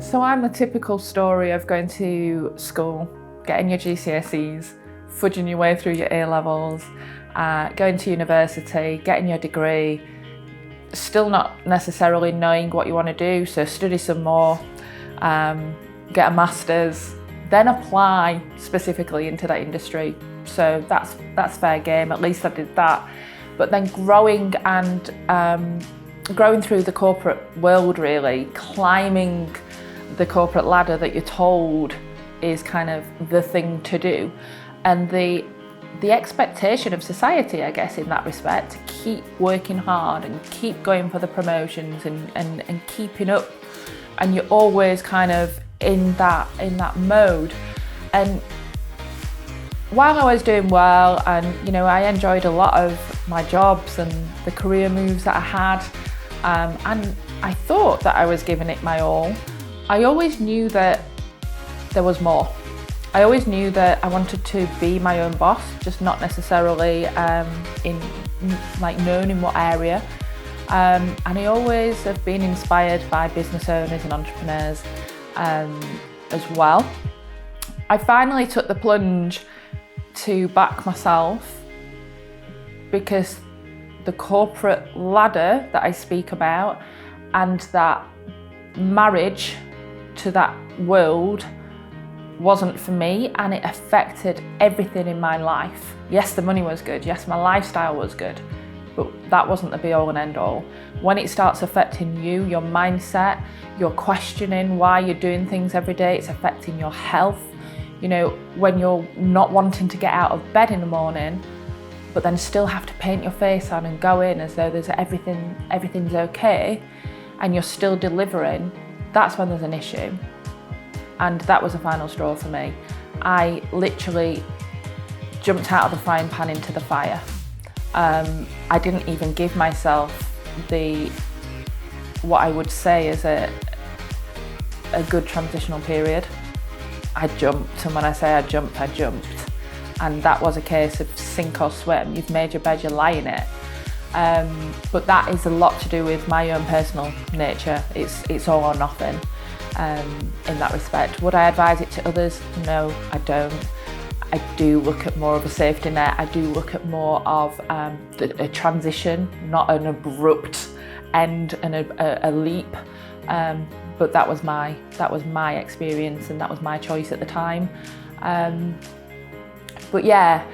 So I'm the typical story of going to school, getting your GCSEs, fudging your way through your A-levels, going to university, getting your degree, still not necessarily knowing what you want to do, so study some more, get a master's, then apply specifically into that industry. So that's fair game, at least I did that. But then growing through the corporate world, really, climbing the corporate ladder that you're told is kind of the thing to do. And the expectation of society, I guess, in that respect, to keep working hard and keep going for the promotions and keeping up. And you're always kind of in that mode. And while I was doing well, and you know, I enjoyed a lot of my jobs and the career moves that I had, and I thought that I was giving it my all, I always knew that there was more. I always knew that I wanted to be my own boss, just not necessarily known in what area. And I always have been inspired by business owners and entrepreneurs as well. I finally took the plunge to back myself because the corporate ladder that I speak about and that marriage to that world wasn't for me, and it affected everything in my life. Yes, the money was good, yes, my lifestyle was good, but that wasn't the be all and end all. When it starts affecting you, your mindset, you're questioning why you're doing things every day, it's affecting your health. You know, when you're not wanting to get out of bed in the morning, but then still have to paint your face on and go in as though everything's okay, and you're still delivering, that's when there's an issue. And that was the final straw for me. I literally jumped out of the frying pan into the fire. I didn't even give myself what I would say is a good transitional period. I jumped, and when I say I jumped. And that was a case of sink or swim. You've made your bed, you lie in it. But that is a lot to do with my own personal nature. It's all or nothing in that respect. Would I advise it to others? No, I don't. I do look at more of a safety net. I do look at more of a transition, not an abrupt end and a leap. But that was my experience, and that was my choice at the time. But yeah,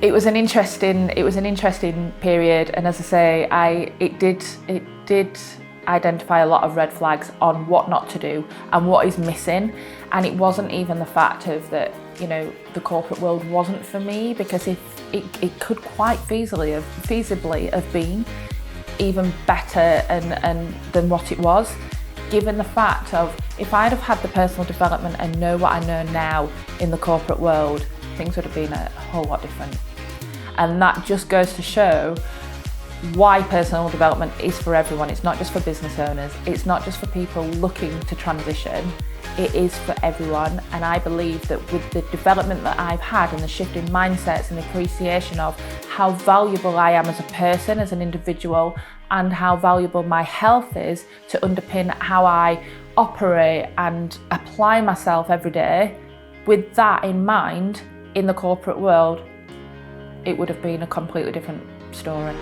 it was an interesting period, and as I say, it did identify a lot of red flags on what not to do and what is missing. And it wasn't even the fact of that, you know, the corporate world wasn't for me, because it could quite feasibly have been even better and than what it was, given the fact of if I'd have had the personal development and know what I know now in the corporate world, things would have been a whole lot different. And that just goes to show why personal development is for everyone. It's not just for business owners, it's not just for people looking to transition, it is for everyone. And I believe that with the development that I've had and the shift in mindsets and appreciation of how valuable I am as a person, as an individual, and how valuable my health is to underpin how I operate and apply myself every day, with that in mind, in the corporate world, it would have been a completely different story.